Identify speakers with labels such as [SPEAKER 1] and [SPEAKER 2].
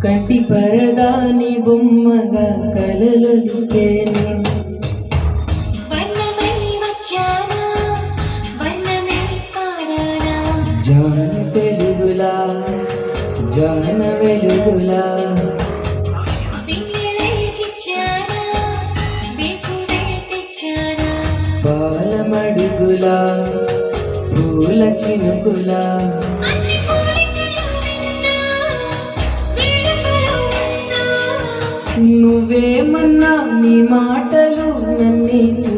[SPEAKER 1] కంటి పరదాని బొమ్మగా కలలొలికేనే జాన తెలుగులా జాన వెలుగులా పాలమడుగులా పూల చినుకులా నువ్వేమన్నా నీ మాటలు నన్ను